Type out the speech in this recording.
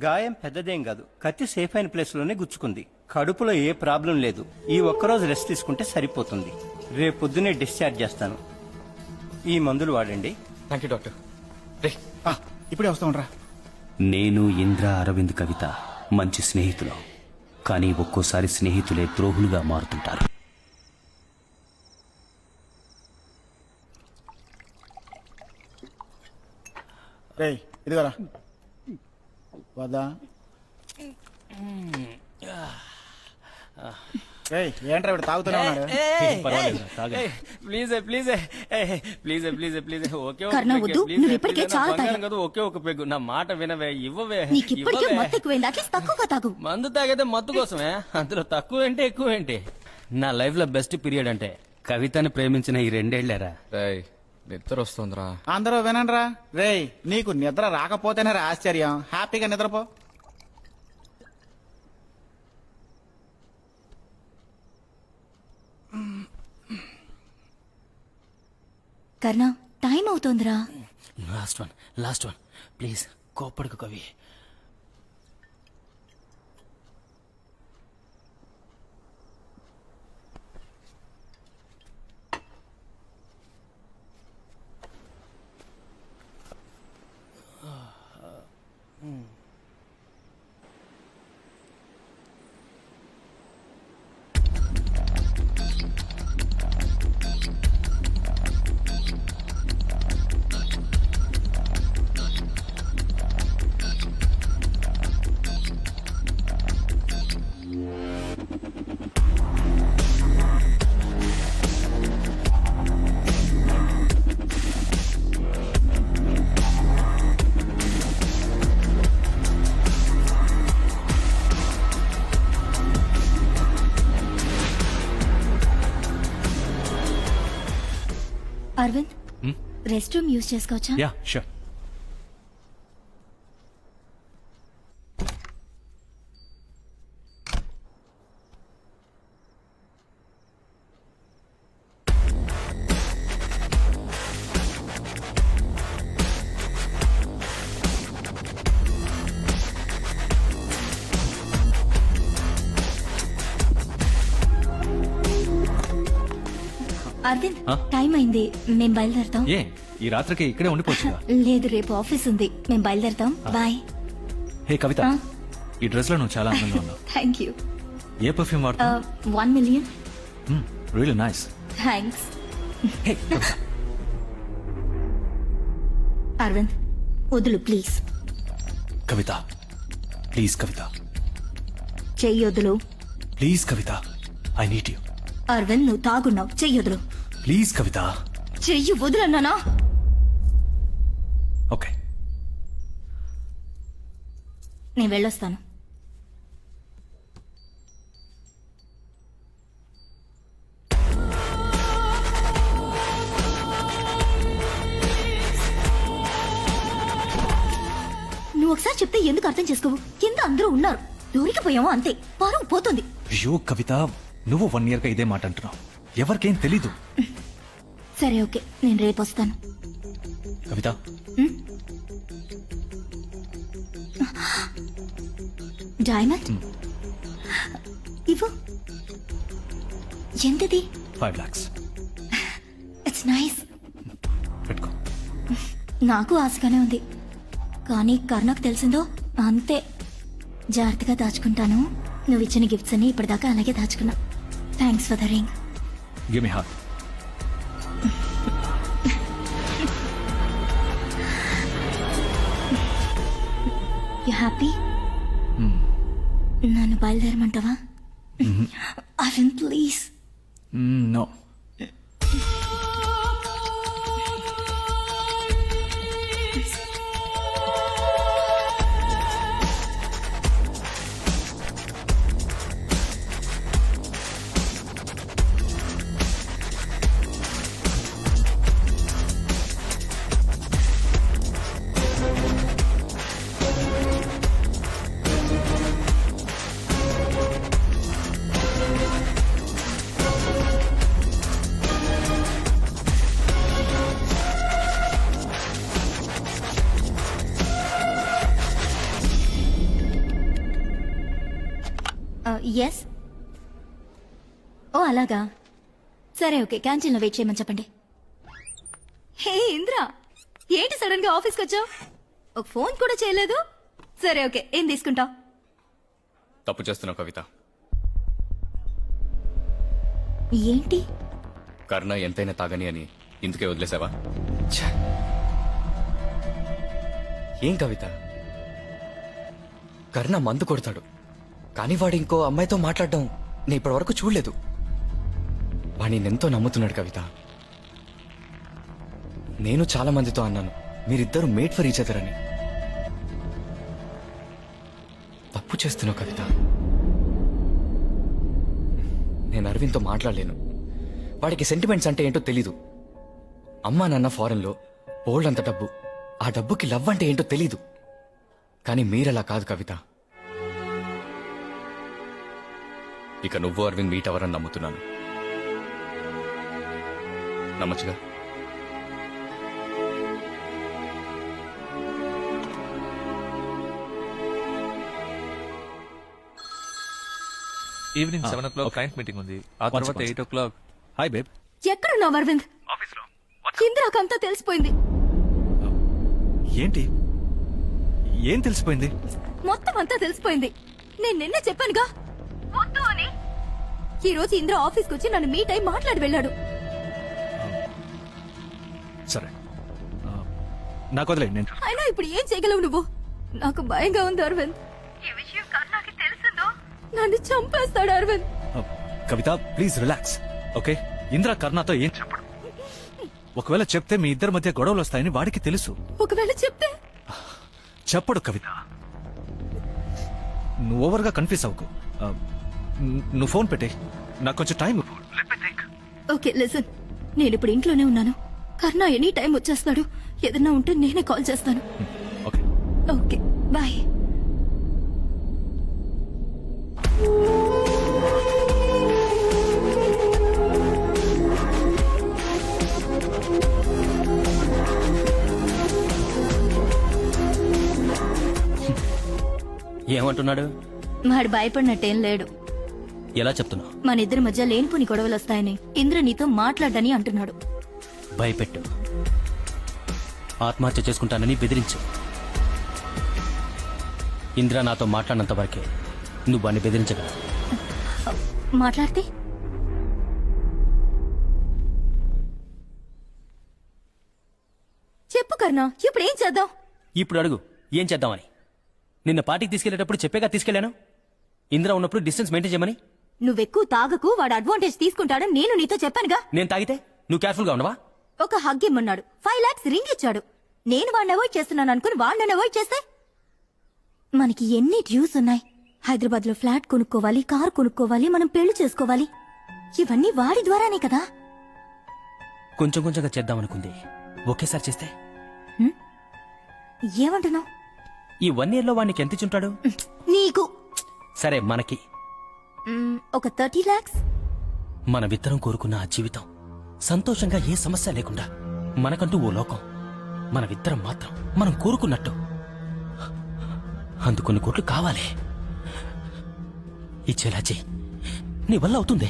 గాయం పెద్దదేం కాదు, కత్తి సేఫ్ అయిన ప్లేస్ లోనే గుచ్చుకుంది. కడుపులో ఏ ప్రాబ్లం లేదు. ఈ ఒక్కరోజు రెస్ట్ తీసుకుంటే సరిపోతుంది. రేపు పొద్దునే డిశ్చార్జ్ చేస్తాను. ఈ మందులు వాడండి. Thank you doctor. రే ఇప్పుడే వస్తాం రా. నేను ఇంద్ర అరవింద్ కవిత మంచి స్నేహితులు, కానీ ఒక్కోసారి స్నేహితులే ద్రోహులుగా మారుతుంటారు. రే ఇదిగోరా వద్దా. ఏంట్రా ఇప్పుడు తాగుతూనే ఉన్నాడు. Please please please please please okay Karna వద్దు, నువ్వు ఇప్పటికే చాలా తాగావు. కదా ఒకే ఒక పెగ్గు, నా మాట వినవే, ఇవ్వవే. నీకు ఇప్పటికే మత్తు ఎక్కువైంది, అట్లీస్ట్ తక్కువగా తాగు. మందు తాగైతే మత్తు కోసమే, అందులో తక్కువ ఏంటి ఎక్కువ ఏంటి? నా లైఫ్ లో బెస్ట్ పీరియడ్ అంటే కవితని ప్రేమించిన ఈ 2 ఏళ్లేరా. నిద్ర వస్తుందిరా. అందరూ వినండిరా. రే నీకు నిద్ర రాకపోతేనే రా ఆశ్చర్యం. హ్యాపీగా నిద్రపో. కర్ణ టైం అవుతోందిరా. లాస్ట్ వన్ ప్లీజ్, కోప్పడుకు Kavi. Aravind, rest room use చేసుకోవచ్చా? Yeah sure. అరవింద్, టైం అయింది, మేము బయలుదేరతాం. ఏ ఈ రాత్రికి ఇక్కడే ఉండిపోవచ్చుగా? లేదు, రేపు ఆఫీస్ ఉంది, మేము బయలుదేరతాం. బాయ్. హే కవిత, ఈ డ్రెస్ లో నువ్వు చాలా అందంగా ఉన్నావు. Thank you. ఏ పర్ఫ్యూమ్ వాడుతావు? 1 million. Really nice. Thanks. Hey Kavitha. Aravind వదులు ప్లీజ్. కవిత ప్లీజ్. కవిత చెయ్యొద్దులు please. Kavitha I need you. Aravind, నువ్వు తాగున్నావు, చెయ్యొద్దులు ప్లీజ్. కవిత చెయ్యి వదులన్నానా? ఓకే. నేను వెళ్ళొస్తాను. నువ్వు ఒకసారి చెప్తే ఎందుకు అర్థం చేసుకోవు? కింద అందరూ ఉన్నారు, దొరికిపోయాము అంతే, పరువు పోతుంది. అయ్యో కవిత, నువ్వు 1 year గా ఇదే మాట అంటున్నావు. ఎవరికేం తెలీదు. సరే ఓకే, నేను రేపు వస్తాను. కవిత డైమండ్ ఇవ్వు. ఎంతది? 5 lakhs. It's nice. పెట్టుకో. నాకు ఆశగానే ఉంది, కానీ కర్ణకు తెలిసిందో అంతే. జాగ్రత్తగా దాచుకుంటాను. నువ్వు ఇచ్చిన గిఫ్ట్స్ అన్ని ఇప్పటిదాకా అలాగే దాచుకున్నా. Thanks for the ring. Give me heart. You happy? నన్ను బయలుదేరమంటావా? అరవింద్ ప్లీజ్. నో. ఎస్. ఓ అలాగా, సరే ఓకే, క్యాంటీన్లో వెయిట్ చేయమని చెప్పండి. హే ఇంద్ర, ఏంటి సడన్ గా ఆఫీస్కి వచ్చావు? ఒక ఫోన్ కూడా చేయలేదు. సరే ఓకే, ఏం తీసుకుంటావు? తప్పు చేస్తున్నావు కవిత. ఏంటి? కర్ణ ఎంతైనా తాగని అని ఇందుకే వదిలేసావా? ఏం కవిత, కర్ణ మందు కొడతాడు, కానీ వాడు ఇంకో అమ్మాయితో మాట్లాడడం నేను ఇప్పటి వరకు చూడలేదు. వాడిని ఎంతో నమ్ముతున్నాడు కవిత. నేను చాలా మందితో అన్నాను మీరిద్దరూ మేడ్ ఫర్ ఈచ్ అదర్ అని. తప్పు చేస్తున్నావు కవిత. నేను అరవింద్తో మాట్లాడలేను. వాడికి సెంటిమెంట్స్ అంటే ఏంటో తెలీదు. అమ్మా నాన్న ఫారెన్లో, బోల్డ్ అంత డబ్బు. ఆ డబ్బుకి లవ్ అంటే ఏంటో తెలీదు. కానీ మీరలా కాదు కవిత. ఇక నువ్వు అరవింద్ మీట్ అవ్వరని నమ్ముతున్నాను. నమ్మచ్చుగా? ఈవినింగ్ 7 o'clock క్లయింట్ మీటింగ్ ఉంది. ఆ తర్వాత 8 o'clock. Hi babe. ఎక్కడున్నావు అరవింద్? ఇందిరాకంతా తెలిసిపోయింది. ఏంటి? ఏం తెలిసిపోయింది? మొత్తం అంతా తెలిసిపోయింది. నేను నిన్న చెప్పానుగా వద్దు అని. ఈ రోజు ఇంద్ర ఆఫీస్కి వచ్చి నన్ను మీట్ అయి మాట్లాడి వెళ్ళాడు. సరే, నాకు వదిలే. నేను అయినా ఇప్పుడు ఏం చేయగలవు నువ్వు? నాకు భయంగా ఉంది అరవింద్. ఈ విషయం కర్ణాకి తెలిసిందో నన్ను చంపేస్తాడు అరవింద్. కవిత ప్లీజ్ రిలాక్స్, ఓకే? ఇంద్ర కర్ణతో ఏం చెప్పడు. ఒకవేళ చెప్తే మీ ఇద్దరి మధ్య గొడవలు వస్తాయని వాడికి తెలుసు. ఒకవేళ చెప్తే? చెప్పడు కవిత. నువ్వు ఓవర్గా కన్ఫ్యూజ్ అవ్వకు. నువ్వు ఫోన్ పెట్టే, నాకు కొంచెం టైం. ఓకే లిసన్, నేను ఇప్పుడు ఇంట్లోనే ఉన్నాను. కర్ణ ఎనీ టైం వచ్చేస్తాడు. ఏదన్నా ఉంటే నేనే కాల్ చేస్తాను. ఓకే. Okay bye. ఏమంటున్నాడు? వాడు భయపడినట్టేం లేడు. ఎలా చెప్తున్నావు? మన ఇద్దరి మధ్య లేనిపోని గొడవలు వస్తాయని ఇంద్ర నీతో మాట్లాడని అంటున్నాడు. భయపెట్టు, ఆత్మహత్య చేసుకుంటానని బెదిరించు. ఇంద్ర నాతో మాట్లాడినంత వరకే నువ్వు వాడిని బెదిరించగలవు. మాట్లాడితే? చెప్పు కర్ణ, ఇప్పుడు ఏం చేద్దాం? ఇప్పుడు అడుగు, ఏం చేద్దామని. నిన్న పార్టీకి తీసుకెళ్లేటప్పుడు చెప్పేగా తీసుకెళ్లాను. ఇంద్ర ఉన్నప్పుడు డిస్టెన్స్ మెయింటైన్ చేయమని. నువ్వెక్కువ తాగకు, వాడు అడ్వాంటేజ్ తీసుకుంటాడని నేను నీతో చెప్పానుగా. నేను తాగితే నువ్వు కేర్ఫుల్ గా ఉండవా? ఒక హగ్ ఇమ్మన్నాడు, 5 lakhs రింగ్ ఇచ్చాడు. నేను వాడిని అవాయిడ్ చేస్తున్నాను అనుకుని వాడిని నన్ను అవాయిడ్ చేస్తే? మనకి ఎన్ని డ్యూస్ ఉన్నాయి. హైదరాబాద్ లో ఫ్లాట్ కొనుక్కోవాలి, కార్ కొనుక్కోవాలి, మనం పెళ్లి చేసుకోవాలి. ఇవన్నీ వాడి ద్వారానే కదా. కొంచెం కొంచెంగా చేద్దామనుకుంది, ఒకేసారి చేస్తే? ఏమంటున్నావు? ఈ 1 year లో వాడికి ఎంత ఇచ్చుంటాడు? నీకు సరే, మనకి ఒక 30 lakhs. మనమిద్దరం కోరుకున్న ఆ జీవితం, సంతోషంగా ఏ సమస్య లేకుండా మనకంటూ ఓ లోకం, మనమిద్దరం మాత్రం మనం కోరుకున్నట్టు. అందుకొన్ని కోట్లు కావాలి. ఇచ్చేలా చెయ్యి, నీ వల్ల అవుతుంది.